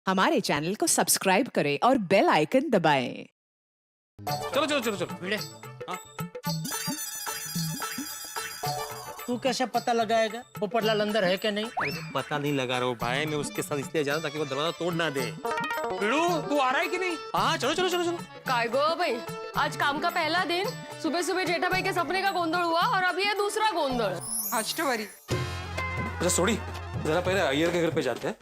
हमारे चैनल को सब्सक्राइब करें और बेल आइकन दबाएं। चलो चलो चलो चलो भिड़े हाँ? तू कैसे पता लगाएगा पोपटलाल अंदर है कि नहीं? अरे पता नहीं लगा रहा हूँ भाई, मैं उसके साथ इसलिए जा रहा हूँ ताकि वो दरवाजा तोड़ ना दे। बिड़ू तू आ रहा है कि नहीं? हाँ चलो चलो चलो चलो। काय गो भाई, आज काम का पहला दिन, सुबह सुबह जेठा भाई के सपने का गोंधळ हुआ और अब ये दूसरा गोंधळ। अष्टवरी अच्छा सोड़ी, जरा पहले अय्यर के घर पे जाते हैं।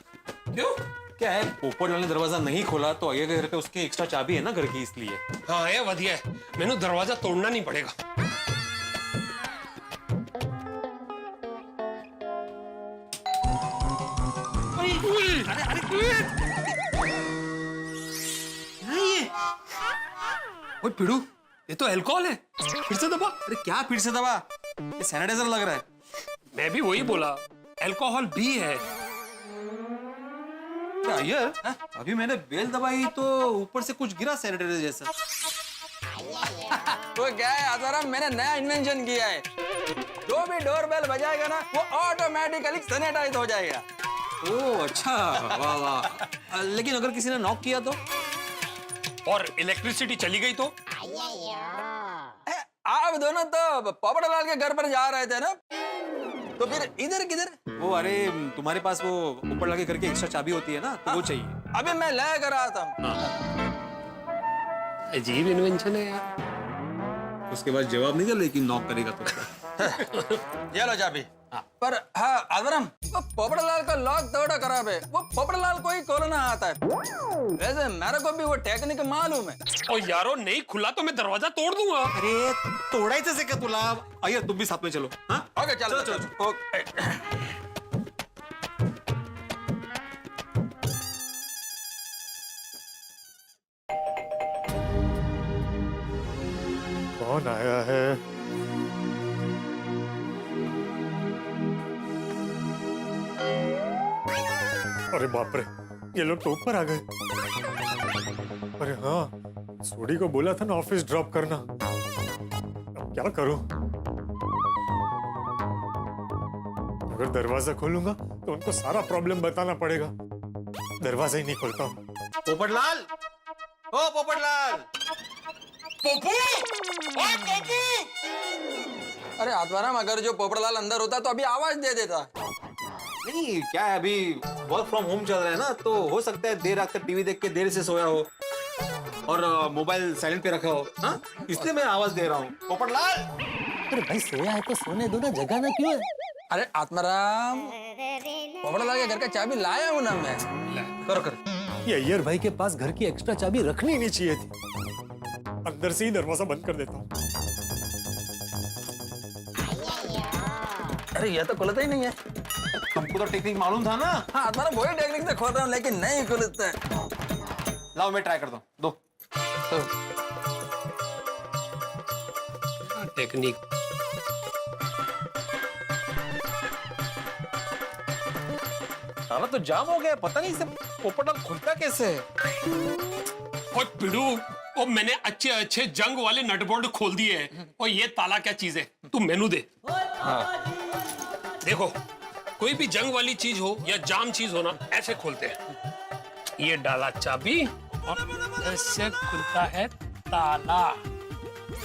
क्यों? क्या है, पोपटलाल ने दरवाजा नहीं खोला तो अय्यर के घर पे उसकी एक्स्ट्रा चाबी है ना घर की, इसलिए। हाँ ये वधिया है, मैंने दरवाजा तोड़ना नहीं पड़ेगा। ओए पिड़ू, ये तो अल्कोहल है। फिर से दबा। अरे क्या फिर से दबा? ये सैनिटाइजर लग रहा है। मैं भी वही बोला, अल्कोहल भी है। क्या अय्यर, अभी मैंने बेल दबाई तो ऊपर से कुछ गिरा सैनिटाइजर जैसा। तो क्या है आसाराम, मैंने नया इन्वेंशन किया है। जो भी डोरबेल बजाएगा ना वो ऑटोमेटिकली सैनिटाइज हो जाएगा। ओह अच्छा, वाह वाह। लेकिन अगर किसी ने नॉक किया तो? और इलेक्ट्रिसिटी चली गई तो? आप दोनों तो पोपटलाल के घर पर जा रहे थे ना, तो फिर इधर किधर? वो अरे तुम्हारे पास वो पोपटलाल के घर की एक्स्ट्रा चाबी होती है ना, तो वो चाहिए। अभी मैं लेकर आता हूँ। अजीब इन्वेंशन है यार। उसके बाद जवाब नहीं दे, लेकिन नॉक करेगा तो। ये लो चाबी। पर हाँ आदरम, वो पोपटलाल का लॉक थोड़ा खराब है, वो पोपटलाल को ही खोलना आता है। वैसे मेरे को भी वो टेक्निक मालूम है। ओ यारो, नहीं खुला तो मैं दरवाजा तोड़ दूंगा। अरे तोड़ायचं से का तुला? अय्यर तुम भी साथ में चलो। हाँ ओके चलो चलो ओके। कौन आया है? अरे बाप रे, ये लोग तो ऊपर आ गए। अरे हाँ, सोडी को बोला था ना ऑफिस ड्रॉप करना। अब क्या करूं? अगर दरवाजा खोलूंगा तो उनको सारा प्रॉब्लम बताना पड़ेगा। दरवाजा ही नहीं खोलता हूं। पोपटलाल, ओ पोपटलाल। पोपू, ओए पोपू। अरे आत्माराम, अगर जो पोपटलाल अंदर होता तो अभी आवाज दे देता। नहीं क्या है, अभी वर्क फ्रॉम होम चल रहा है ना, तो हो सकता है देर रात तक टीवी देख के देर से सोया हो और मोबाइल साइलेंट पे रखा हो। हाँ इसलिए मैं आवाज दे रहा हूँ। पोपटलाल। अरे भाई सोया है तो सोने दो ना, जगाना क्यों है? अरे आत्माराम, पोपटलाल के घर का चाबी लाया हूँ ना मैं। करो करो। ये अय्यर भाई के पास घर की एक्स्ट्रा चाबी रखनी नहीं चाहिए थी। अंदर से ही दरवाजा बंद कर देता हूँ। अरे ये तो खुलता ही नहीं है। हमको तो टेक्निक मालूम था ना। हाँ आत्माराम, वही टेक्निक से खोल रहा हूँ लेकिन नहीं खुलता है। लाओ मैं ट्राई करता हूँ, दो। टेक्निक। साला तो जाम हो गया, पता नहीं इसे पोपटलाल खुलता कैसे है। ओए पिड़ू, ओ मैंने अच्छे अच्छे जंग वाले नट बोल्ट खोल दिए हैं। और ये ताला क्या चीज है, तू मेनू दे। हाँ। देखो, कोई भी जंग वाली चीज हो या जाम चीज हो ना, ऐसे खोलते हैं। ये डाला चाबी और ऐसे खुलता है ताला।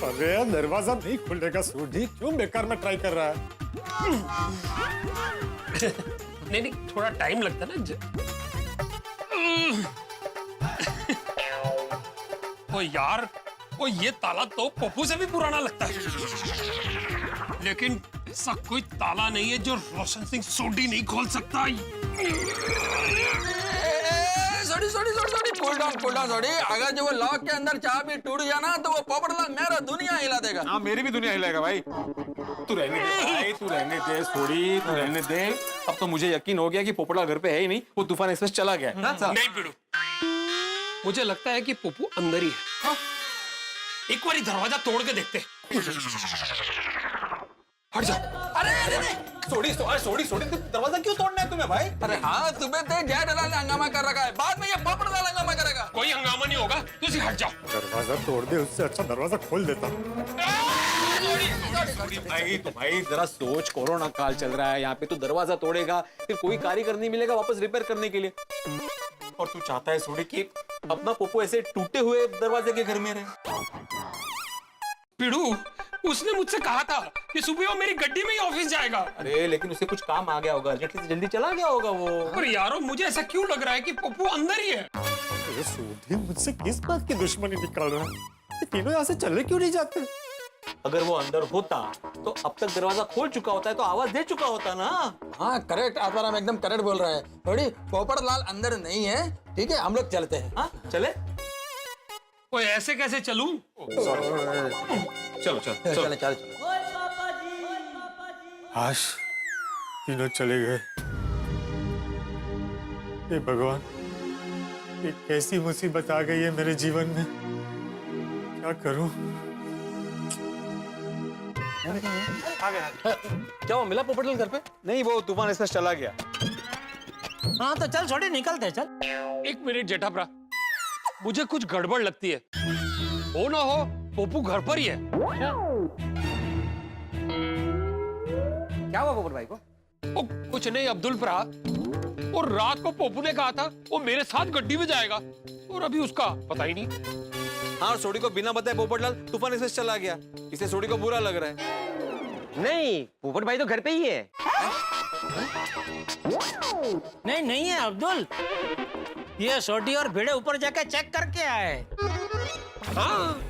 अरे दरवाजा नहीं खुलेगा सूडी, क्यों बेकार में ट्राई कर रहा है? नहीं नहीं, थोड़ा टाइम लगता है ना। ओ यार, ओ ये ताला तो पप्पू से भी पुराना लगता है। लेकिन ऐसा कोई ताला नहीं है जो रोशन सिंह सोडी नहीं खोल सकता। Sorry cool down sorry. अगर जो वो लॉक के अंदर चाबी टूट जाना तो वो पोपटलाल मेरा दुनिया हिला देगा। हाँ मेरी भी दुनिया हिलाएगा भाई। तू रहने दे भाई, तू रहने दे थोड़ी, तू रहने दे। अब तो मुझे यकीन हो गया कि पोपटलाल घर पे है ही नहीं, वो तूफान एक्सप्रेस चला गया है। नहीं पिड़ू, मुझे लगता है कि पप्पू अंदर ही है। हाँ? एक बार दरवाजा तोड़ के देखते। हट जा। अरे सोड़ी दरवाजा क्यों तोड़ना है तुम्हें भाई? अरे हाँ, तुम्हें तो जेठालाल ने हंगामा कर रखा है, बाद में ये पोपटलाल हंगामा करेगा। कोई हंगामा नहीं होगा, तुम हट जाओ। दरवाजा तोड़ दे, उससे अच्छा दरवाजा खोल देता। भाई जरा सोच, कोरोना काल चल रहा है यहाँ पे, तो दरवाजा तोड़ेगा फिर कोई कारीगर नहीं मिलेगा वापस रिपेयर करने के लिए। और तू चाहता है सोडी कि अपना पोपो ऐसे टूटे हुए दरवाजे के घर में रहे। पिड़ू, उसने मुझसे कहा था कि सुबह वो मेरी गड्डी में ही ऑफिस जाएगा। अरे लेकिन उसे कुछ काम आ गया होगा, जल्दी चला गया होगा वो। पर यारो मुझे ऐसा क्यों लग रहा है कि पप्पू अंदर ही है। अरे सोडी मुझसे किस बात की दुश्मनी निकाल रहा है? ये तीनों यहाँ से चले क्यों नहीं जाते? अगर वो अंदर होता तो अब तक दरवाजा खोल चुका होता है, तो आवाज दे चुका होता ना। हाँ करेक्ट, आत्माराम एकदम करेक्ट बोल रहा है। थोड़ी पोपटलाल अंदर नहीं है, ठीक है, हम लोग चलते हैं। हाँ चले। ओए ऐसे कैसे चलूं? चलो चलो चले चले चले। आश तीनों चले गए। हे भगवान, ये कैसी मुसीबत आ गई है मेरे जीवन में, क्या करूं? क्या वो मिला पोपटलाल घर पे? नहीं, वो तूफान एक्सप्रेस चला गया। हाँ तो चल छोड़ी, निकलते चल। एक मिनट जेठाप्रा, मुझे कुछ गड़बड़ लगती है। हो ना हो पप्पू घर पर ही है। क्या हुआ पोपट भाई को? ओ, कुछ नहीं अब्दुल प्रा, और रात को पप्पू ने कहा था वो मेरे साथ गड्डी में जाएगा, और अभी उसका पता ही नहीं। हाँ, और सोडी को बिना बताए पोपटलाल तूफान एक्सप्रेस चला गया, इससे सोडी को बुरा लग रहा है। नहीं, पोपट भाई तो घर पे ही है। नहीं नहीं है अब्दुल, ये छोटी और भिड़े ऊपर जाकर चेक करके आए। हाँ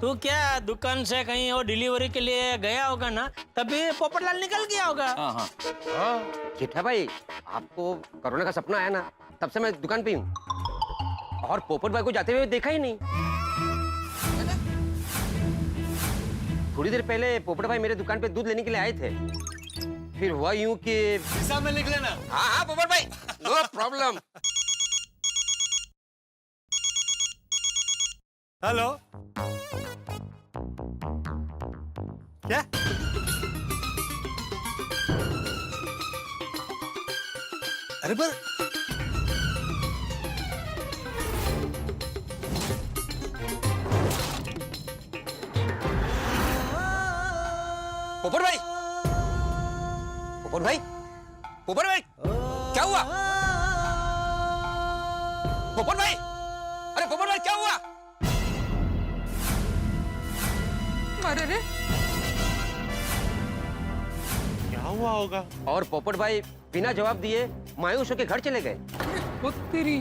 तू क्या दुकान से कहीं वो डिलीवरी के लिए गया होगा ना, तभी पोपटलाल निकल गया होगा। जेठा भाई, आपको कोरोना का सपना आया ना, तब से मैं दुकान पे हूँ, और पोपट भाई को जाते हुए देखा ही नहीं। थोड़ी देर पहले पोपट भाई मेरे दुकान पे दूध लेने के लिए आए थे, फिर हुआ यूं कि हिसाब में लिख लेना। हाँ हाँ पोपट भाई, नो प्रॉब्लम। हेलो, क्या? अरे पर पोपट भाई, पोपट भाई, पोपट भाई, क्या हुआ? पोपट भाई, अरे पोपट भाई क्या हुआ? अरे रे, क्या हुआ होगा? और पोपट भाई बिना जवाब दिए मायूस होकर घर चले गए। वो तेरी।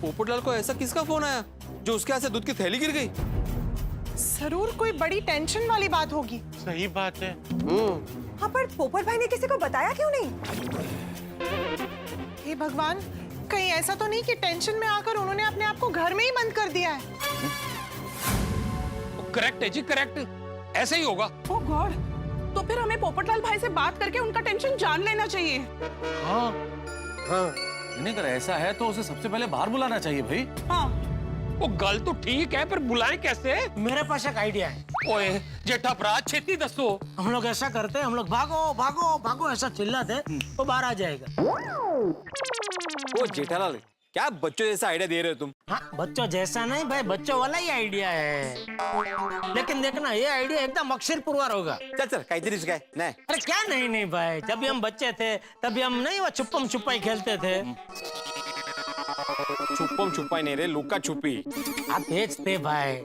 पोपटलाल को ऐसा किसका फोन आया जो उसके हाथ से दूध की थैली गिर गई? जरूर कोई बड़ी टेंशन वाली बात होगी। सही बात है। हाँ, पर पोपट भाई ने किसी को बताया क्यों नहीं? हे भगवान, कहीं ऐसा तो नहीं कि टेंशन में आकर उन्होंने अपने आप को घर में ही बंद कर दिया है? करेक्ट है जी, करेक्ट, ऐसे ही होगा। ओह गॉड, तो फिर हमें पोपटलाल भाई से बात करके उनका टेंशन जान लेना चाहिए। हाँ नहीं, अगर ऐसा है तो उसे सबसे पहले बाहर बुलाना चाहिए भाई। हाँ, वो गल तो ठीक है, पर बुलाएं कैसे? मेरे पास एक आइडिया है। ओए जेठाप्रा, छेती दसो। हम लोग ऐसा करते हैं, हम लोग भागो भागो भागो ऐसा चिल्लाते, वो बाहर आ जाएगा। ओ जेठालाल, क्या बच्चों जैसा आइडिया दे रहे हो तुम? हाँ, बच्चों जैसा नहीं भाई, बच्चों वाला ही आइडिया है। लेकिन देखना, ये आइडिया एकदम अक्षर पुरवार होगा। चल चल, काहीतरी काय नाही। अरे क्या नहीं नहीं भाई, जब भी हम बच्चे थे तभी हम नहीं वो छुपम छुपाई खेलते थे। छुपम छुपाई नहीं रे, लुका छुपी। आप तेज थे भाई।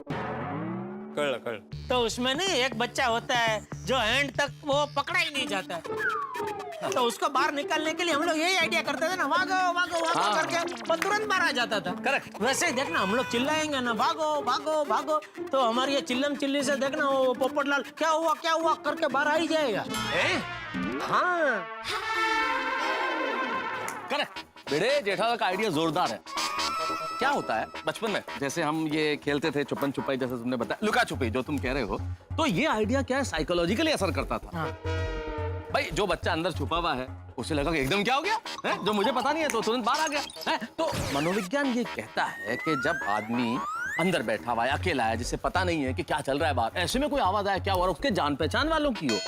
कळ कळ। तो उसमें नहीं एक बच्चा होता है जो एंड तक वो पकड़ा ही नहीं जाता है, तो उसको बाहर निकालने के लिए हम लोग यही आइडिया करते थे ना, भागो भागो भागो करके वो तुरंत बाहर आ जाता था। करेक्ट। वैसे ही देखना, हम लोग चिल्लाएंगे ना, भागो भागो भागो, तो हमारी ये चिल्लम चिल्ली से देखना वो पोपटलाल क्या हुआ करके बाहर आ ही जाएगा। हाँ करेक्ट। बेटे, जेठालाल का आइडिया जोरदार है। क्या होता है बचपन में, जैसे हम ये खेलते थे छुपन छुपाई, जैसे तुमने बताया, लुका छुपी जो तुम कह रहे हो, तो ये आइडिया क्या है, साइकोलॉजिकली असर करता था। हाँ। भाई जो बच्चा अंदर छुपा हुआ है उसे लगा कि एकदम क्या हो गया है, जो मुझे पता नहीं है, तो तुरंत बाहर आ गया है। तो मनोविज्ञान ये कहता है कि जब आदमी अंदर बैठा हुआ है, अकेला है, जिसे पता नहीं है कि क्या चल रहा है बाहर, ऐसे में कोई आवाज आया, क्या हुआ, उसके जान पहचान वालों की हो,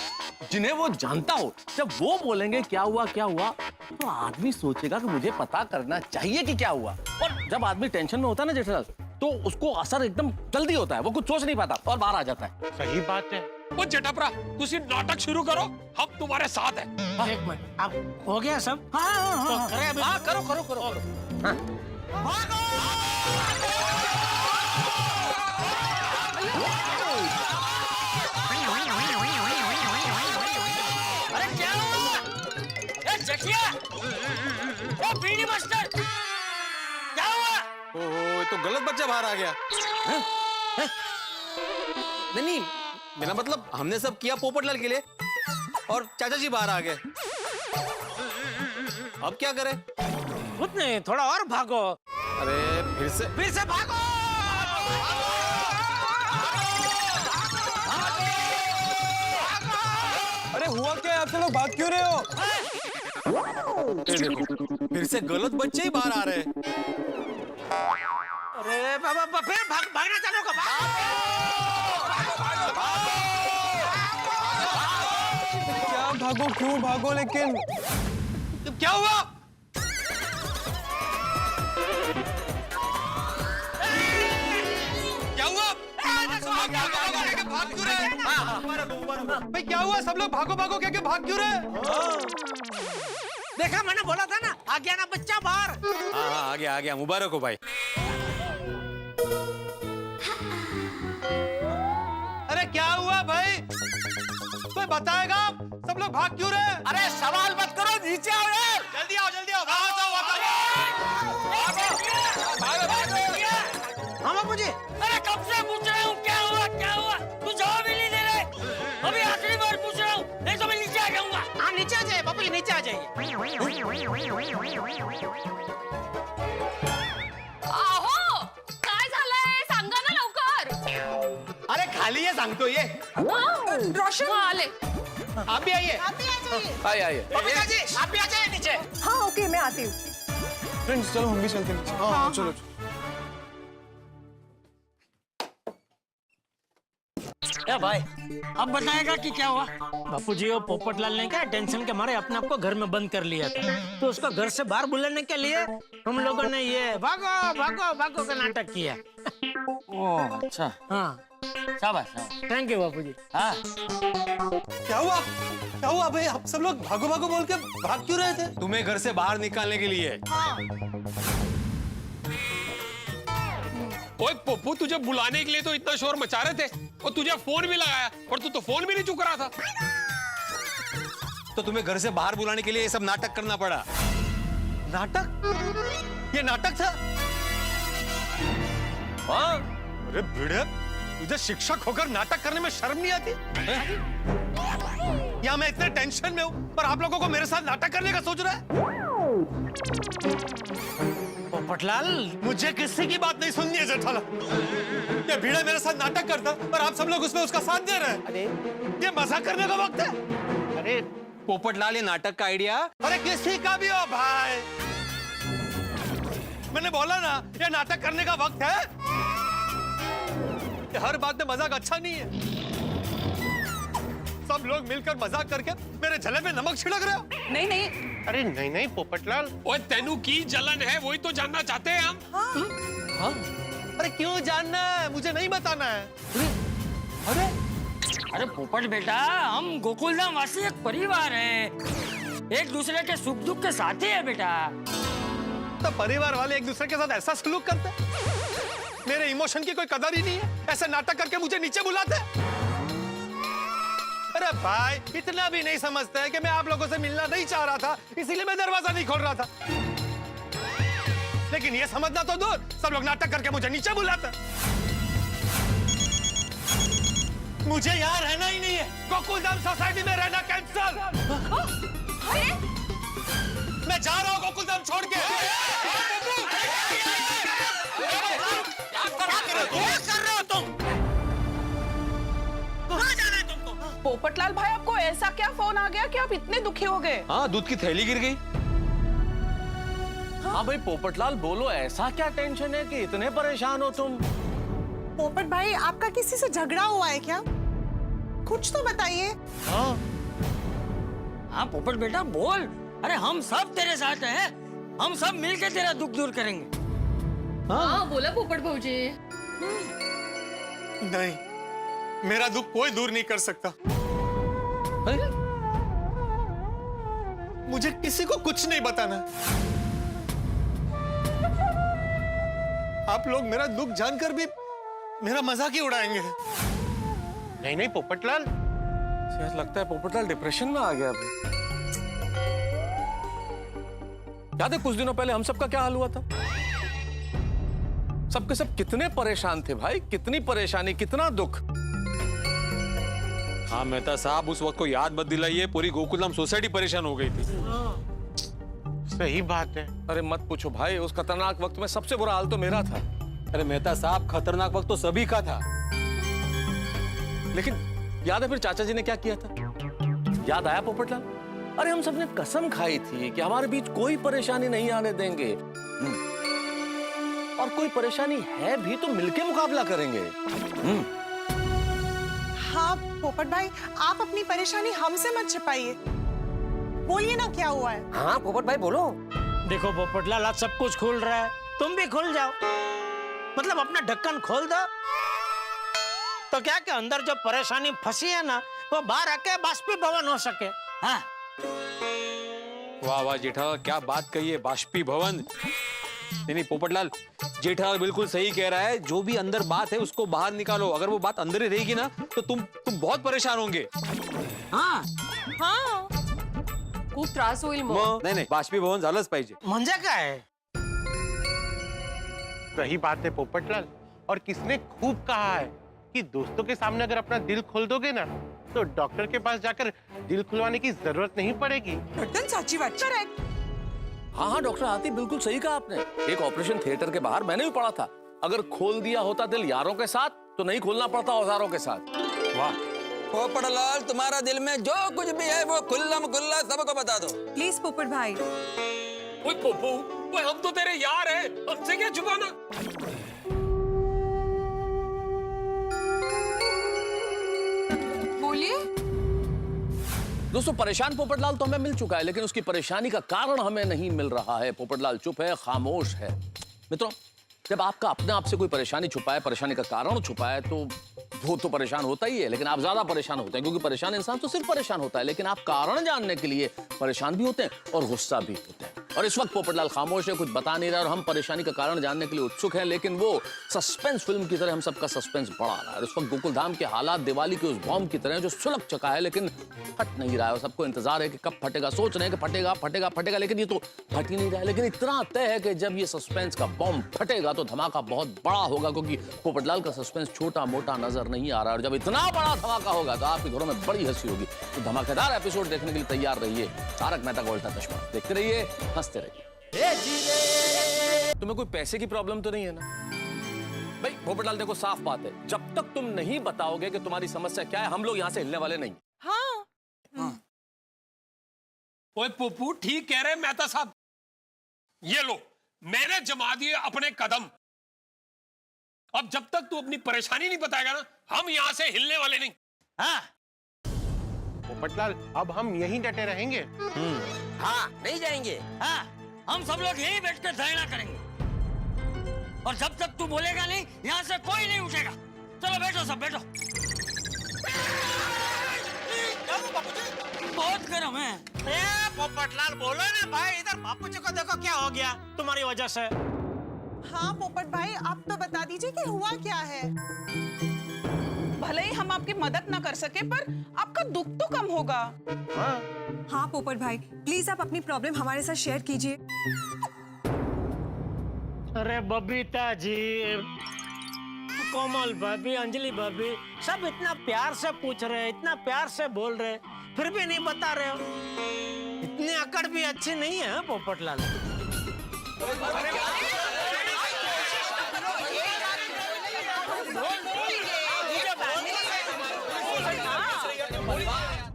जिन्हें वो जानता हो, जब वो बोलेंगे क्या हुआ, तो आदमी सोचेगा कि मुझे पता करना चाहिए कि क्या हुआ। और जब आदमी टेंशन में होता है ना जेठालाल, तो उसको असर एकदम जल्दी होता है, वो कुछ सोच नहीं पाता और बाहर आ जाता है। सही बात है। वो जेठापरा तुसी नाटक शुरू करो, हम तुम्हारे साथ हैं। एक मिनट, अब हो गया सब? तो करें अभी? हाँ करो करो करो करो। अरे क्या हुआ? ए जकिया, ए बीड़ी मास्टर, क्या हुआ? ओहो, ये तो गलत बच्चा बाहर आ गया। नहीं नहीं, मेरा मतलब हमने सब किया पोपटलाल के लिए और चाचा जी बाहर आ गए। अब क्या करें? कुछ नहीं, थोड़ा और भागो। अरे फिर से भागो। अरे हुआ क्या? आप लोग भाग क्यों रहे हो? ये देखो, फिर से गलत बच्चे ही बाहर आ रहे हैं। अरे बाबा, फिर भागना चालू कर। क्या भागो, क्यों भागो? लेकिन क्या हुआ? क्या हुआ? भाग क्यों रहे? भाई क्या हुआ? सब लोग भागो भागो क्या भाग क्यों रहे? देखा, मैंने बोला था ना, आ गया ना बच्चा बाहर। हाँ आ गया मुबारक हो भाई। अरे क्या हुआ भाई? कोई बताएगा? सब लोग भाग क्यों रहे? अरे सवाल मत करो, नीचे आओ यार। जल्दी आओ हाँ बाबू जी। अरे कब से पूछ रहा हूँ क्या हुआ तू जवाब ही नहीं दे रहे। अभी आखिरी बार पूछ रहा हूँ, नहीं तो मैं नीचे आ जाऊंगा। हाँ नीचे आ जाइए बाबू जी, नीचे आ जाइए। आहो, काय झालंय सांगा ना लवकर. अरे खाली है सांगतो ये. रोशन आले. आप भी आइए. आप भी आ जाइए. आइए बबीता जी, आप भी आ जाइए नीचे. हाँ ओके, मैं आती हूँ. फ्रेंड्स चलो हम भी चलते हैं. हाँ चलो. भाई अब बताएगा कि क्या हुआ. बापू जी, वो पोपटलाल ने क्या टेंशन के मारे अपने आप को घर में बंद कर लिया था, तो उसको घर से बाहर बुलाने के लिए हम लोगों ने ये भागो भागो भागो का नाटक किया. ओह अच्छा. हाँ शाबाश. थैंक यू बापू जी. हाँ क्या हुआ भाई? आप सब लोग भागो भागो बोल के भाग क्यों रहे थे? तुम्हें घर से बाहर निकालने के लिए. ओए पप्पू, तुझे बुलाने के लिए तो इतना शोर मचा रहे थे और तुझे फोन भी लगाया, पर तू तो फोन भी नहीं चुक रहा था. तो तुम्हें घर से बाहर बुलाने के लिए ये सब नाटक करना पड़ा. नाटक? ये नाटक था? हाँ? अरे भिड़े, तुझे शिक्षक होकर नाटक करने में शर्म नहीं आती? या मैं इतने टेंशन में हूँ पर आप लोगों को मेरे साथ नाटक करने का सोच रहा है? पोपटलाल, मुझे किसी की बात नहीं सुननी है जेठालाल. ये भिड़े मेरे साथ नाटक करता और आप सब लोग उसमें उसका साथ दे रहे हैं. अरे ये मजाक करने का वक्त है. अरे पोपटलाल, ये नाटक का आइडिया अरे किसी का भी हो भाई. मैंने बोला ना, ये नाटक करने का वक्त है. ये हर बात में मजाक अच्छा नहीं है. सब लोग मिलकर मजाक करके मेरे जले में नमक छिड़क रहे हो. नहीं. अरे नहीं पोपटलाल. ओए तेनू की जलन है, वही तो जानना चाहते हैं हम. हाँ? अरे क्यों जानना है? मुझे नहीं बताना है. अरे अरे पोपट बेटा, हम गोकुलधाम वासी एक परिवार है, एक दूसरे के सुख दुख के साथी है बेटा. तो परिवार वाले एक दूसरे के साथ ऐसा सलूक करते हैं? मेरे इमोशन की कोई कदर ही नहीं है. ऐसे नाटक करके मुझे नीचे बुलाते हैं. अरे भाई, इतना भी नहीं समझते हैं कि मैं आप लोगों से मिलना नहीं चाह रहा था, इसीलिए मैं दरवाजा नहीं खोल रहा था. लेकिन ये समझना तो दूर, सब लोग नाटक करके मुझे नीचे बुलाते. मुझे यहाँ रहना ही नहीं है. गोकुलधाम सोसाइटी में रहना कैंसल. मैं जा रहा हूँ गोकुलधाम छोड़ के. पोपटलाल भाई, आपको ऐसा क्या फोन आ गया कि आप इतने दुखी हो गए? हाँ, दूध की थैली गिर गई. हाँ भाई पोपटलाल, बोलो ऐसा क्या टेंशन है कि इतने परेशान हो तुम? पोपट भाई, आपका किसी से झगड़ा हुआ है क्या? कुछ तो बताइए. हाँ पोपट बेटा बोल. अरे हम सब तेरे साथ हैं, हम सब मिलके तेरा दुख दूर करेंगे. हाँ बोला पोपट भाऊजी। नहीं, मेरा दुख कोई दूर नहीं कर सकता। मुझे किसी को कुछ नहीं बताना। आप लोग मेरा दुख जानकर भी मेरा मजाक ही उड़ाएंगे। नहीं नहीं पोपटलाल, यार लगता है पोपटलाल डिप्रेशन में आ गया अभी। याद है कुछ दिनों पहले हम सबका क्या हाल हुआ था? सबके सब कितने परेशान थे भाई, कितनी परेशानी, कितना दुख। हाँ मेहता साहब, उस वक्त को याद मत दिलाइए, पूरी गोकुलधाम सोसाइटी परेशान हो गई थी। सही बात है। अरे मत पूछो भाई, उस खतरनाक वक्त में सबसे बुरा हाल तो मेरा था। अरे मेहता साहब, खतरनाक वक्त तो सभी का था। लेकिन याद है फिर चाचा जी ने क्या किया था? याद आया पोपटलाल? अरे हम सबने कसम खाई थी कि हमारे बीच कोई परेशानी नहीं आने देंगे, और कोई परेशानी है भी तो मिलके मुकाबला करेंगे। हाँ पोपट भाई, आप अपनी परेशानी हमसे मत छिपाइए, बोलिए ना क्या हुआ है। हाँ पोपट भाई बोलो। देखो पोपटलाल, आज सब कुछ खुल रहा है, तुम भी खुल जाओ। मतलब अपना ढक्कन खोल दो, तो क्या कि अंदर जो परेशानी फंसी है ना, वो बाहर आके बाष्पीभवन हो सके। हाँ वाह वाह जेठालाल, क्या बात कही है, बाष्पीभवन। नहीं पोपटलाल, जेठालाल बिल्कुल सही कह रहा है। जो भी अंदर बात है उसको बाहर निकालो। अगर वो बात अंदर ही रहेगी ना तो तुम बहुत परेशान होंगे। हाँ हाँ खूप त्रास होईल मग। नहीं बाष्पीभवन झालंच पाहिजे। म्हणजे काय? सही बात है पोपटलाल, और किसने खूब कहा है कि दोस्तों के सामने अगर अपना दिल खोल दोगे ना तो डॉक्टर के पास जाकर दिल खुलवाने की जरूरत नहीं पड़ेगी। साची बात। करेक्ट। हाँ डॉक्टर आती, बिल्कुल सही कहा आपने। एक ऑपरेशन थिएटर के बाहर मैंने भी पढ़ा था, अगर खोल दिया होता दिल यारों के साथ तो नहीं खोलना पड़ता औजारों के साथ। वाह पोपटलाल, तुम्हारा दिल में जो कुछ भी है वो खुल्लम खुल्ला सबको बता दो। प्लीज पोपट भाई। ओए पोपू, ओए हम तो तेरे यार हैं, हमसे क्या छुपाना? बोलिए। दोस्तों परेशान पोपटलाल तो हमें मिल चुका है, लेकिन उसकी परेशानी का कारण हमें नहीं मिल रहा है। पोपटलाल चुप है, खामोश है। मित्रों, जब आपका अपने आप से कोई परेशानी छुपाए, परेशानी का कारण छुपाए, तो वो तो परेशान होता ही है, लेकिन आप ज्यादा परेशान होते हैं, क्योंकि परेशान इंसान तो सिर्फ परेशान होता है, लेकिन आप कारण जानने के लिए परेशान भी होते हैं और गुस्सा भी होते हैं। और इस वक्त पोपटलाल खामोश है, कुछ बता नहीं रहा, और हम परेशानी का कारण जानने के लिए उत्सुक हैं, लेकिन वो सस्पेंस फिल्म की तरह हम सबका सस्पेंस बढ़ा रहा है। इस वक्त गोकुलधाम के हालात दिवाली के उस बॉम्ब की तरह जो सुलग चुका है लेकिन फट नहीं रहा है, और सबको इंतजार है कि कब फटेगा। सोच रहे हैं कि फटेगा फटेगा फटेगा, लेकिन ये तो फट ही नहीं रहा है। लेकिन इतना तय है कि जब ये सस्पेंस का बॉम्ब फटेगा तो धमाका बहुत बड़ा होगा, क्योंकि पोपटलाल का सस्पेंस छोटा मोटा नजर नहीं आ रहा। और जब इतना बड़ा धमाका होगा तो आपके घरों में बड़ी हंसी होगी। तो धमाकेदार एपिसोड देखने के लिए तैयार रहिए। तारक मेहता का उल्टा चश्मा देखते रहिए, हंसते रहिए। तुम्हें कोई पैसे की प्रॉब्लम तो नहीं है ना? भाई पोपटलाल देखो, साफ बात है, जब तक तुम नहीं बताओगे कि तुम्हारी समस्या क्या है, हम लोग यहां से हिलने वाले नहीं। हाँ। ओए पोपू, ठीक कह रहे हैं मेहता साहब। ये लो, मैंने जमा दिए अपने कदम। अब जब तक तू अपनी परेशानी नहीं बताएगा ना, हम यहां से हिलने वाले नहीं। हाँ पोपटलाल, अब हम यहीं डटे रहेंगे। हाँ नहीं जाएंगे। हाँ, हम सब लोग यहीं बैठ कर धरना करेंगे, और जब तक तू बोलेगा नहीं यहाँ से कोई नहीं उठेगा। चलो बैठो, सब बैठो। बहुत गर्म है। पोपटलाल बोलो ना भाई, इधर बापू जी को देखो क्या हो गया तुम्हारी वजह से। हाँ पोपट भाई, आप तो बता दीजिए कि हुआ क्या है। भले ही हम आपकी मदद ना कर सके, पर आपका दुख तो कम होगा। हाँ पोपट भाई, प्लीज आप अपनी प्रॉब्लम हमारे साथ शेयर कीजिए। अरे बबीता जी, कोमल भाभी, अंजलि भाभी, सब इतना प्यार से पूछ रहे हैं, इतना प्यार से बोल रहे हैं, फिर भी नहीं बता रहे हो। इतनी अकड़ भी अच्छी नहीं है पोपटलाल।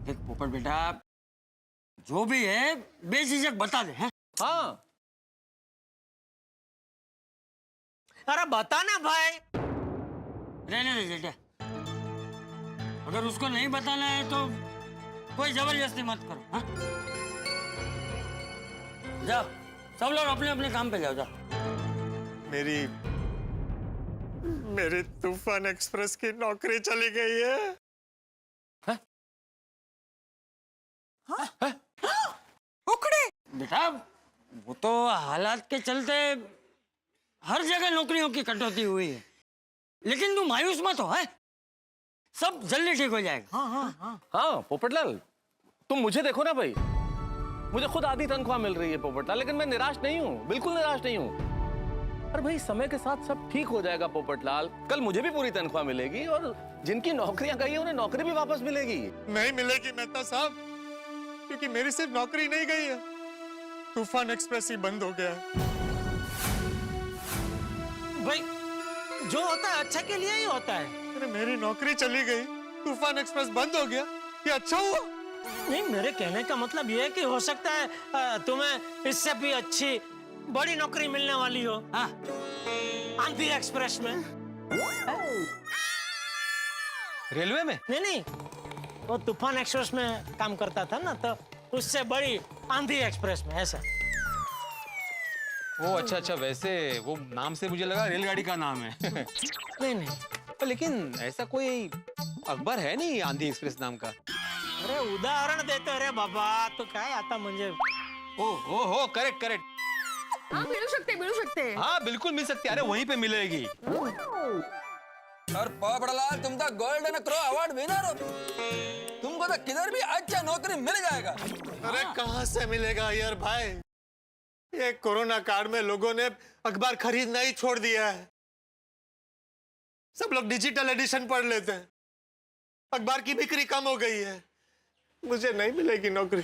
देख पोपट बेटा, जो भी है बेझिझक बता दे। हैं? हाँ अरे बता ना भाई। रहने दे बेटा, अगर उसको नहीं बताना है तो कोई जबरदस्ती मत करो। हाँ? जाओ सब लोग अपने अपने काम पे जाओ। जाओ मेरी तूफान एक्सप्रेस की नौकरी चली गई है। उखड़े बेटा वो तो हालात के चलते हर जगह नौकरियों की कटौती हुई है, लेकिन तू मायूस मत हो, है सब जल्दी ठीक हो जाएगा। हाँ पोपटलाल, तुम मुझे देखो ना भाई, मुझे खुद आधी तनख्वाह मिल रही है पोपटलाल, लेकिन मैं निराश नहीं हूँ, बिल्कुल निराश नहीं हूँ। अरे भाई समय के साथ सब ठीक हो जाएगा पोपटलाल, कल मुझे भी पूरी तनख्वाह मिलेगी और जिनकी नौकरियां गई है उन्हें नौकरी भी वापस मिलेगी। नहीं मिलेगी मेहता साहब, क्योंकि मेरी सिर्फ नौकरी नहीं गई है, तूफान एक्सप्रेस ही बंद हो गया है। भाई जो होता है अच्छा के लिए ही होता है। अरे मेरी नौकरी चली गई, तूफान एक्सप्रेस बंद हो गया, ये अच्छा हुआ? नहीं, मेरे कहने का मतलब ये है कि हो सकता है तुम्हें इससे भी अच्छी बड़ी नौकरी मिलने वाली हो। हाँ, आंधी एक्सप्रेस में। रेलवे में? नहीं, वो तूफान एक्सप्रेस में काम करता था ना, तो उससे बड़ी आंधी एक्सप्रेस में, ऐसा। वो अच्छा, वैसे वो नाम से मुझे लगा रेलगाड़ी का नाम है। नहीं, लेकिन ऐसा कोई अखबार है नहीं आंधी एक्सप्रेस नाम का। अरे उदाहरण देते रे बाबा, तो काय आता म्हणजे। हो करेक्ट। हाँ मिलू सकते हैं। हाँ बिल्कुल मिल सकती है, अरे वहीं पे मिलेगी। और पोपड़लाल तुम तो गोल्डन क्रो अवार्ड विनर हो, तुमको तो किधर भी अच्छा नौकरी मिल जाएगा। अरे कहाँ से मिलेगा यार भाई, ये कोरोना काल में लोगों ने अखबार खरीदना ही छोड़ दिया है, सब लोग डिजिटल एडिशन पढ़ लेते हैं, अखबार की बिक्री कम हो गई है, मुझे नहीं मिलेगी नौकरी।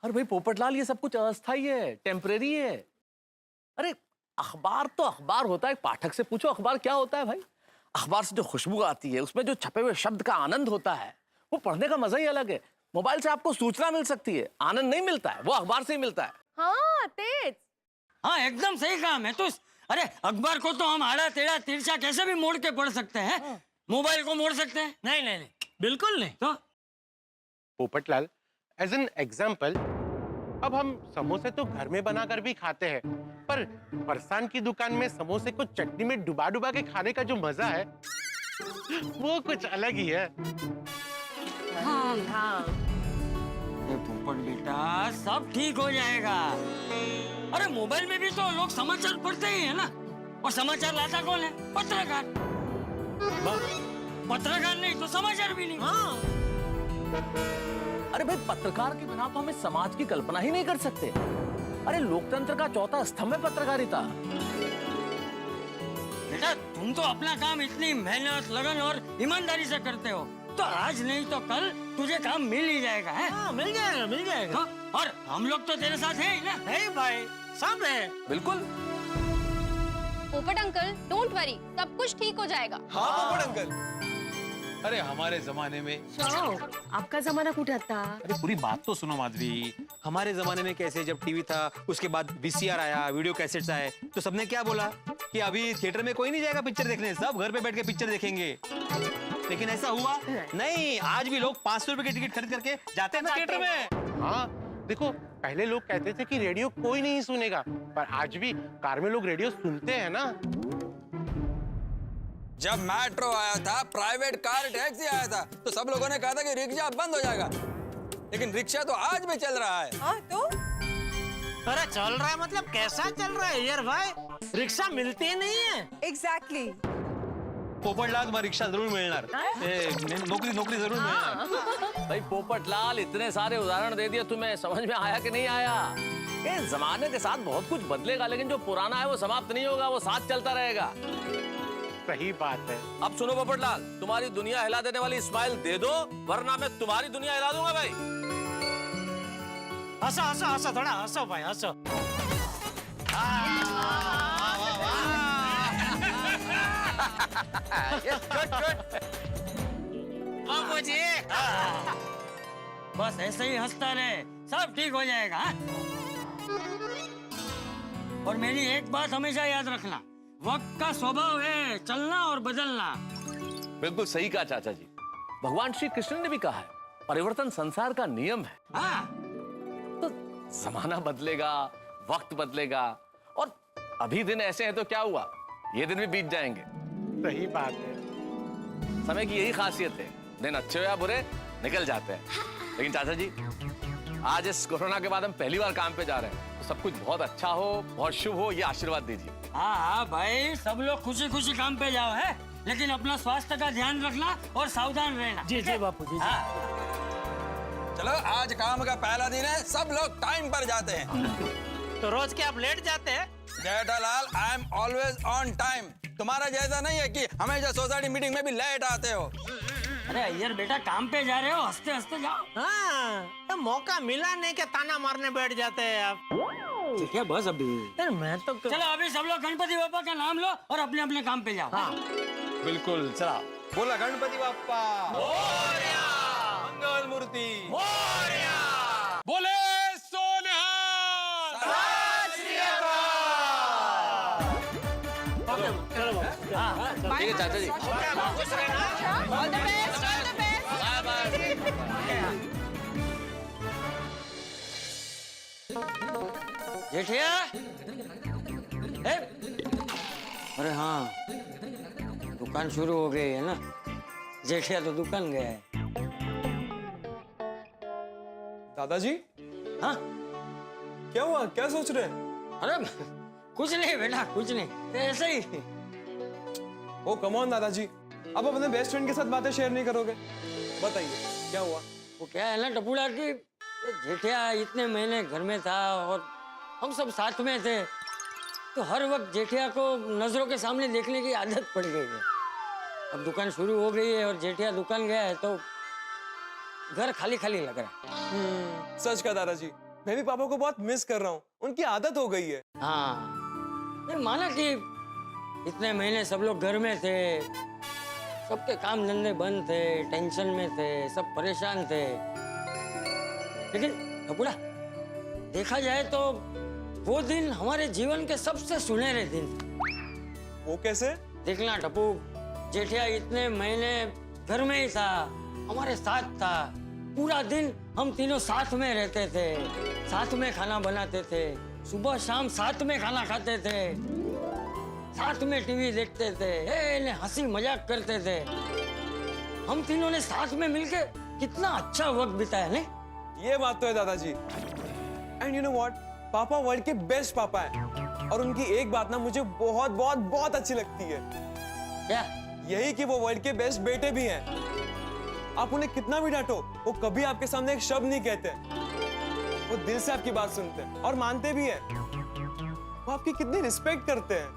अरे भाई पोपटलाल, ये सब कुछ अस्थायी है, टेम्परेरी है। अरे अखबार तो अखबार होता है, पाठक से पूछो अखबार क्या होता है भाई। अखबार से जो खुशबू आती है, उसमें जो छपे हुए शब्द का आनंद होता है, वो पढ़ने का मजा ही अलग है। मोबाइल से आपको सूचना मिल सकती है, आनंद नहीं मिलता है, वो अखबार से ही मिलता है। हाँ तेज। हाँ एकदम सही काम है। तो अरे अखबार को तो हम आड़ा टेढ़ा तिरछा कैसे भी मोड़ के पढ़ सकते हैं, मोबाइल को मोड़ सकते हैं? नहीं, बिल्कुल नहीं। तो पोपटलाल, एज एन एग्जाम्पल, अब हम समोसे तो घर में बनाकर भी खाते हैं, पर फरसान की दुकान में समोसे को चटनी में डुबा के खाने का जो मजा है, वो कुछ अलग ही है। हाँ। पोपट बेटा सब ठीक हो जाएगा। अरे मोबाइल में भी तो लोग समाचार पढ़ते ही है ना, और समाचार लाता कौन है? पत्रकार। पत्रकार नहीं तो समाचार भी नहीं। हाँ। अरे भाई पत्रकार के बिना तो हमें समाज की कल्पना ही नहीं कर सकते। अरे लोकतंत्र का चौथा स्तंभ है पत्रकारिता। बेटा तुम तो अपना काम इतनी मेहनत, लगन और ईमानदारी से करते हो, तो आज नहीं तो कल तुझे काम मिल ही जाएगा। है? हाँ, मिल जाएगा। तो, और हम लोग तो तेरे साथ हैं ही ना। है भाई, सब है। बिल्कुल। पोपट अंकल डोंट वरी, सब कुछ ठीक हो जाएगा। हाँ पोपट अंकल, अरे हमारे जमाने में। आपका जमाना कुठे था? अरे पूरी बात तो सुनो माधवी, हमारे जमाने में कैसे, जब टीवी था, उसके बाद वीसीआर आया, वीडियो कैसेट्स आए, तो सबने क्या बोला कि अभी थिएटर में कोई नहीं जाएगा पिक्चर देखने, सब घर पे बैठ के पिक्चर देखेंगे। लेकिन ऐसा हुआ नहीं, आज भी लोग 500 रुपए की टिकट खरीद करके जाते हैं ना थिएटर में। हाँ देखो, पहले लोग कहते थे कि रेडियो कोई नहीं सुनेगा, पर आज भी कार में लोग रेडियो सुनते हैं ना। जब मेट्रो आया था, प्राइवेट कार टैक्सी आया था, तो सब लोगों ने कहा था कि रिक्शा बंद हो जाएगा, लेकिन रिक्शा तो आज भी चल रहा है। हाँ तो अरे चल रहा है मतलब कैसा चल रहा है यार भाई, रिक्शा मिलती ही नहीं है। एग्जैक्टली। पोपटलाल तुम्हारा रिक्शा जरूर मिलणार, नौकरी जरूर मिलणार। भाई पोपटलाल इतने सारे उदाहरण दे दिए, तुम्हें समझ में आया कि नहीं आया? ये जमाने के साथ बहुत कुछ बदलेगा, लेकिन जो पुराना है वो समाप्त नहीं होगा, वो साथ चलता रहेगा। सही बात है। अब सुनो पोपटलाल, तुम्हारी दुनिया हिला देने वाली स्माइल दे दो, वरना मैं तुम्हारी दुनिया हिला दूंगा भाई। हंसो थोड़ा हंसो भाई, हंसो। बस ऐसे ही हंसता रहे, सब ठीक हो जाएगा। और मेरी एक बात हमेशा याद रखना, वक्त का स्वभाव है चलना और बदलना। बिल्कुल सही कहा चाचा जी, भगवान श्री कृष्ण ने भी कहा है परिवर्तन संसार का नियम है। हाँ। तो जमाना बदलेगा, वक्त बदलेगा, और अभी दिन ऐसे हैं तो क्या हुआ, ये दिन भी बीत जाएंगे। सही बात है। समय की यही खासियत है, दिन अच्छे हो या बुरे निकल जाते हैं। लेकिन चाचा जी, आज इस कोरोना के बाद हम पहली बार काम पे जा रहे हैं, तो सब कुछ बहुत अच्छा हो, बहुत शुभ हो, ये आशीर्वाद दीजिए। हाँ हाँ भाई, सब लोग खुशी खुशी काम पे जाओ है, लेकिन अपना स्वास्थ्य का ध्यान रखना और सावधान रहना। जी जी बापू जी। चलो, आज काम का पहला दिन है, सब लोग टाइम पर जाते हैं। तो रोज के आप लेट जाते हैं? Jethalal, I am always on time. तुम्हारा जैसा नहीं है कि हमेशा सोसाइटी मीटिंग में भी लेट आते हो। अरे अय्यर बेटा, काम पे जा रहे हो, हंसते हंसते जाओ। हाँ, तो मौका मिला नहीं कि ताना मारने बैठ जाते हैं आप। क्या बस अभी यार मैं तो चलो, अभी सब लोग गणपति बापा का नाम लो और अपने अपने काम पे जाओ। हाँ। बिल्कुल, चला। बोला गणपति बाप्पा मंगल मूर्ति। बोले सोनिहार। ठीक है चाचा जी। All the best, all the best. Jethiya, ए? अरे हाँ, दुकान शुरू हो गई है ना। जेठिया तो दुकान गया है। दादाजी, हाँ, क्या हुआ? क्या सोच रहे हैं? अरे कुछ नहीं बेटा, कुछ नहीं, ऐसे ही। ओ कम ऑन दादाजी, अब अपने बेस्ट फ्रेंड के साथ बातें शेयर नहीं करोगे? बताइए क्या हुआ? वो क्या है ना टपुड़ा की, जेठिया इतने महीने घर में था और हम सब साथ में थे, तो हर वक्त जेठिया को नजरों के सामने देखने की आदत पड़ गई है। अब दुकान शुरू हो गई है और जेठिया दुकान गया है, तो घर खाली खाली लग रहा है। सच का दादाजी, मैं भी पापा को बहुत मिस कर रहा हूँ, उनकी आदत हो गई है। हाँ, मैं माना कि इतने महीने सब लोग घर में थे, सबके काम धंधे बंद थे, टेंशन में थे, सब परेशान थे। लेकिन टपुड़ा, देखा जाए तो वो दिन हमारे जीवन के सबसे सुनहरे दिन थे। वो कैसे? देखना टपू, जेठिया इतने महीने घर में ही था, हमारे साथ था। पूरा दिन हम तीनों साथ में रहते थे, साथ में खाना बनाते थे, सुबह शाम साथ में खाना खाते थे, साथ में टीवी देखते थे, हंसी मजाक करते थे। हम तीनों ने साथ में मिलके कितना अच्छा वक्त बिताया नहीं? ये बात तो है दादाजी। एंड यू नो व्हाट, पापा वर्ल्ड के बेस्ट पापा हैं, और उनकी एक बात ना मुझे बहुत बहुत बहुत अच्छी लगती है। क्या? यही कि वो वर्ल्ड के बेस्ट बेटे भी हैं। आप उन्हें कितना भी डांटो, वो कभी आपके सामने एक शब्द नहीं कहते। वो दिल से आपकी बात सुनते हैं और मानते भी हैं। वो आपकी कितनी रिस्पेक्ट करते हैं।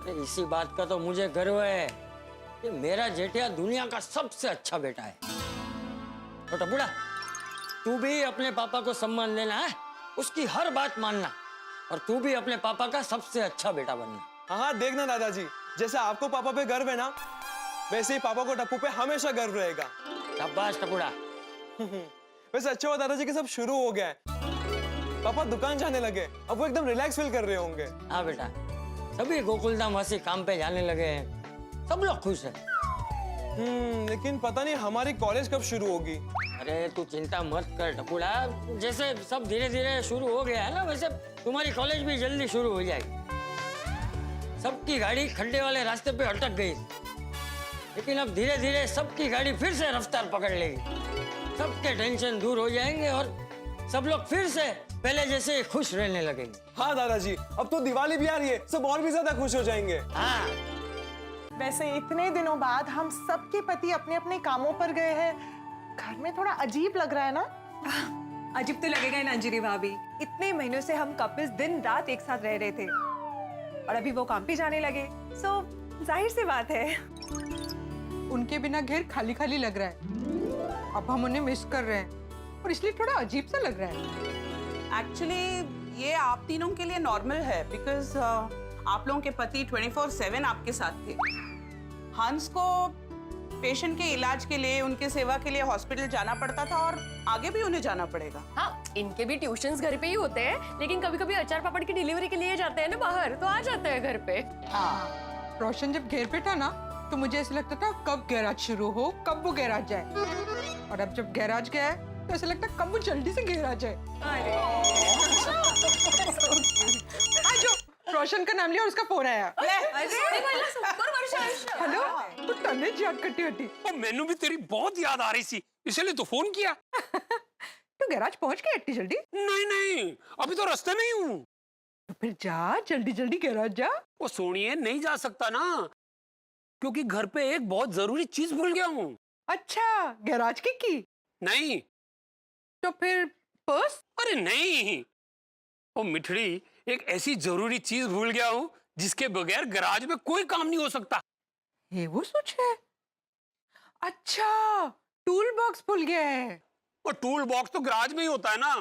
अरे इसी बात का तो मुझे गर्व है कि मेरा जेठिया दुनिया का सबसे अच्छा बेटा है। तो टपुड़ा, तू भी अपने पापा को सम्मान देना है, उसकी हर बात मानना, और तू भी अपने पापा का सबसे अच्छा बेटा बनना। हाँ हाँ, देखना दादाजी, जैसे आपको पापा पे गर्व है ना, वैसे ही पापा को टप्पू पे हमेशा गर्व रहेगा। शाबाश टपुड़ा। वैसे अच्छा हुआ दादाजी कि सब शुरू हो गया है। पापा दुकान जाने लगे, अब वो एकदम रिलैक्स फील कर रहे होंगे। हाँ बेटा, सभी गोकुलधाम वासी काम पे जाने लगे हैं, सब लोग खुश हैं। लेकिन पता नहीं हमारी कॉलेज कब शुरू होगी। अरे तू चिंता मत कर टपुड़ा, जैसे सब धीरे धीरे शुरू हो गया है ना, वैसे तुम्हारी कॉलेज भी जल्दी शुरू हो जाएगी। सबकी गाड़ी खड्डे वाले रास्ते पे अटक गई, लेकिन अब धीरे धीरे सबकी गाड़ी फिर से रफ्तार पकड़ लेगी। सबके टेंशन दूर हो जाएंगे और सब लोग फिर से पहले जैसे खुश रहने लगेंगे। हाँ दादाजी, अब तो दिवाली भी आ रही है, सब और भी ज्यादा खुश हो जाएंगे। हाँ। वैसे इतने दिनों बाद हम सबके पति अपने अपने कामों पर गए हैं, घर में थोड़ा अजीब लग रहा है ना? अजीब तो लगेगा ही ना अंजलि भाभी, इतने महीनों से हम कपल्स दिन रात एक साथ रह रहे थे और अभी वो काम पे जाने लगे, सो जाहिर सी बात है। उनके बिना घर खाली खाली लग रहा है। अब हम उन्हें मिस कर रहे हैं और इसलिए थोड़ा अजीब सा लग रहा है। एक्चुअली ये आप तीनों के लिए नॉर्मल है, बिकॉज आप लोगों के पति 24/7 आपके साथ थे। हंस को पेशेंट के इलाज के लिए, उनके सेवा के लिए हॉस्पिटल जाना पड़ता था और आगे भी उन्हें जाना पड़ेगा। हाँ, इनके भी ट्यूशंस घर पे ही होते हैं, लेकिन कभी कभी अचार पापड़ की डिलीवरी के लिए जाते हैं ना बाहर, तो आ जाते हैं घर पे। हाँ, रोशन जब घर पे था ना, तो मुझे ऐसा लगता था कब गैराज शुरू हो, कब वो गैराज जाए, और अब जब गैराज गया है तो ऐसा लगता है कब वो जल्दी से गैराज जाए। रोशन का नाम लिया और उसका फोन आया। हेलो, तू तने याद करती होती। ओ मैनू भी तेरी बहुत याद आ रही सी, इसलिए तो फोन किया। तू गैराज पहुंच गया इतनी जल्दी? नहीं नहीं, अभी तो रास्ते में ही हूँ। तो फिर जा, जल्दी जल्दी गैराज जा। वो सोनिए, नहीं जा सकता ना, क्योंकि घर पे एक बहुत जरूरी चीज भूल गया हूँ। अच्छा, गैराज की? नहीं। तो फिर पर्स? अरे नहीं, वो मिठड़ी, एक ऐसी जरूरी चीज भूल गया हूँ जिसके बगैर गैराज में कोई काम नहीं हो सकता। ये वो सोच है? अच्छा, टूल बॉक्स भूल गया है। और टूल बॉक्स तो गैराज में ही होता है ना।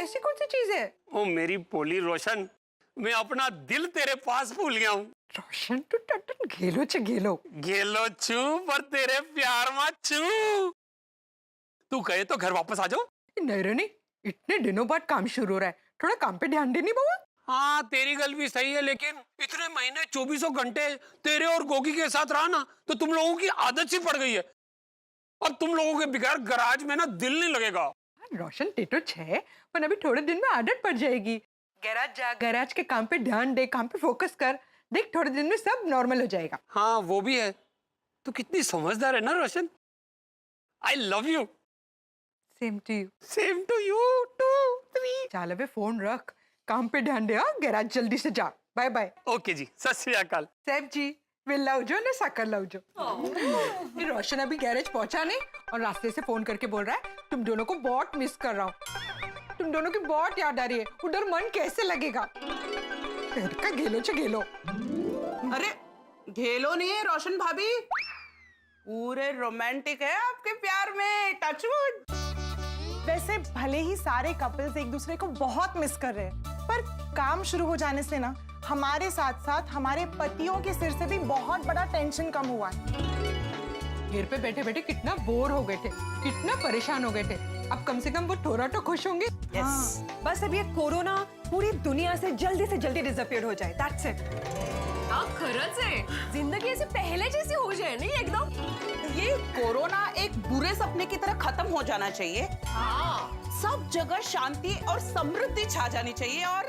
ऐसी कौन सी चीज है? ओ मेरी पोली रोशन, मैं अपना दिल तेरे पास भूल गया हूँ। रोशन तू टटन घेलो घेलो छू पर तेरे प्यार में छू। तू कहे तो घर वापस आ जाओ। नहीं रे नहीं, इतने दिनों बाद काम शुरू हो रहा है, थोड़ा काम पे ध्यान देनी बाबा। हाँ तेरी गल भी सही है, लेकिन इतने महीने 24 घंटे तेरे और गोगी के साथ रहा ना, तो तुम लोगों की आदत सी पड़ गई है। अब तुम लोगों के बगैर गैराज में ना दिल नहीं लगेगा। रोशन टेटो छे, पर अभी थोड़े दिन में आदत पड़ जाएगी। गैराज जा, गैराज के काम पे ध्यान दे, काम पे फोकस कर, देख थोड़े दिन में सब नॉर्मल हो जाएगा। हाँ वो भी है। तो कितनी समझदार है ना Roshan. I love you. Same to you. Same to you. 2 3। चल अबे फोन रख, काम पे ध्यान दे। हाँ, गैराज जल्दी से जा। Bye bye. ओके जी, सत श्री अकाल। सेब जी, वे लाउजो ना साकर लाउजो। ये रोशन अभी गैरेज पहुंचा नहीं और रास्ते से फोन करके बोल रहा है तुम दोनों को बहुत मिस कर रहा हूँ, तुम दोनों की बहुत याद आ रही है, उधर मन कैसे लगेगा। घर का घेलो चे घेलो। अरे घेलो नहीं है रोशन भाभी, पूरे रोमांटिक है आपके प्यार में। टचवुड। वैसे भले ही सारे कपल्स एक दूसरे को बहुत मिस कर रहे हैं, पर काम शुरू हो जाने से ना हमारे साथ साथ हमारे पतियों के सिर से भी बहुत बड़ा टेंशन कम हुआ है। घर पे बैठे बैठे कितना बोर हो गए थे, कितना परेशान हो गए थे, अब कम से कम वो थोड़ा तो खुश होंगे। हाँ, बस अब ये कोरोना पूरी दुनिया से जल्दी डिसअपियर हो जाए, दैट्स इट। खरंच आहे, जिंदगी ऐसे पहले जैसी हो जाए नहीं एकदम। ये कोरोना एक बुरे सपने की तरह खत्म हो जाना चाहिए। हाँ, सब जगह शांति और समृद्धि छा जानी चाहिए और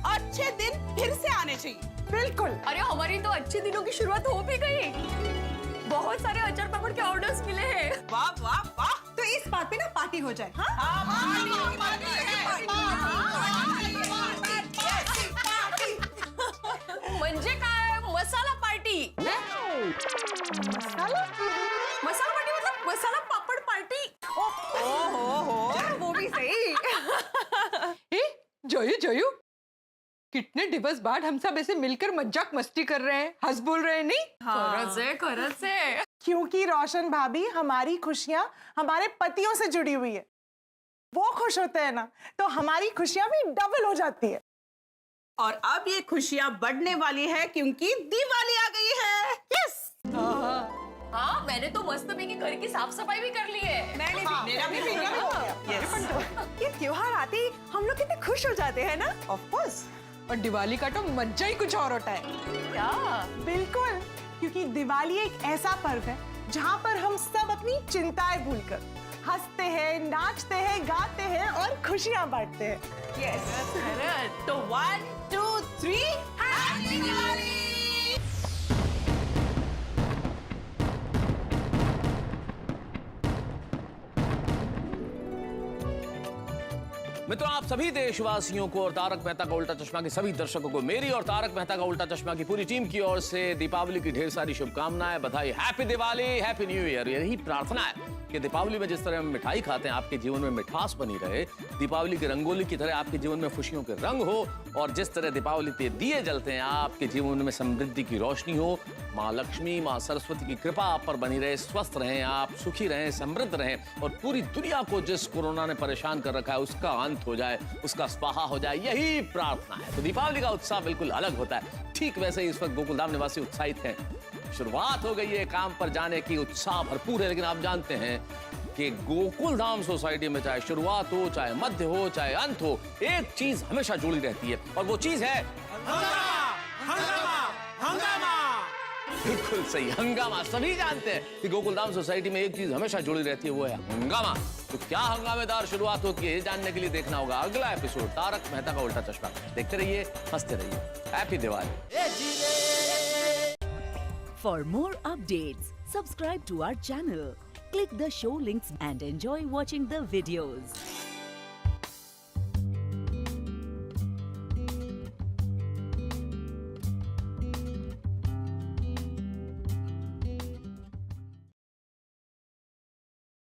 अच्छे दिन फिर से आने चाहिए। बिल्कुल। अरे हमारी तो अच्छे दिनों की शुरुआत हो भी गई, बहुत सारे अचार पापड़ के ऑर्डर्स मिले हैं। वाह वाह वाह। तो इस बात पे ना पार्टी हो जाए। हाँ? म्हणजे काय, मसाला पार्टी। मसाला पार्टी मतलब मसाला पापड़ पार्टी। वो भी सही। जोयू कितने दिवस बाद हम सब ऐसे मिलकर मजाक मस्ती कर रहे हैं, हंस बोल रहे हैं नहीं? खरंच है। क्योंकि रोशन भाभी हमारी खुशियां हमारे पतियों से जुड़ी हुई है, वो खुश होते हैं ना तो हमारी खुशियां भी डबल हो जाती है। और अब ये खुशियां बढ़ने वाली है क्योंकि दिवाली आ गई है। यस। हाँ, मैंने तो मस्त में घर की साफ सफाई भी कर ली है। मैंने भी, मेरा भी हो गया। ये त्योहार आते ही हम लोग कितने खुश हो जाते हैं ना। Of course. और दिवाली का तो मजा ही कुछ और होता है। क्या? बिल्कुल, क्योंकि दिवाली एक ऐसा पर्व है जहाँ पर हम सब अपनी चिंताएं भूलकर हंसते हैं, नाचते हैं, गाते हैं और खुशियां बांटते हैं। यस। तो 1 2 3 हैप्पी दिवाली। मित्रों, आप सभी देशवासियों को और तारक मेहता का उल्टा चश्मा के सभी दर्शकों को मेरी और तारक मेहता का उल्टा चश्मा की पूरी टीम की ओर से दीपावली की ढेर सारी शुभकामनाएं, बधाई, happy Diwali, happy new year. यही प्रार्थना है कि दीपावली में जिस तरह हम मिठाई खाते हैं आपके जीवन में मिठास बनी रहे, दीपावली की रंगोली की तरह आपके जीवन में खुशियों के रंग हो, और जिस तरह दीपावली पे दिए जलते हैं आपके जीवन में समृद्धि की रोशनी हो। माँ लक्ष्मी, माँ सरस्वती की कृपा आप पर बनी रहे, स्वस्थ रहें आप, सुखी रहें, समृद्ध रहें, और पूरी दुनिया को जिस कोरोना ने परेशान कर रखा है उसका अंत हो जाए, उसका स्वाहा हो जाए, यही प्रार्थना है। तो दीपावली का उत्साह बिल्कुल अलग होता है। ठीक वैसे ही इस वक्त गोकुलधाम निवासी उत्साहित हैं। शुरुआत हो गई है काम पर जाने की, उत्साह भरपूर है, लेकिन आप जानते हैं कि गोकुलधाम सोसाइटी में चाहे शुरुआत हो, चाहे मध्य हो, चाहे अंत हो, एक चीज हमेशा जुड़ी रहती है, और वो चीज है बिल्कुल सही, हंगामा। सभी जानते हैं कि गोकुलधाम सोसाइटी में एक चीज हमेशा जुड़ी रहती है, वो है हंगामा। तो क्या हंगामेदार शुरुआत होती है, ये जानने के लिए देखना होगा अगला एपिसोड तारक मेहता का उल्टा चश्मा। देखते रहिए, हंसते रहिए। Happy Diwali. For more updates, subscribe to our channel, click the show links and enjoy watching the videos.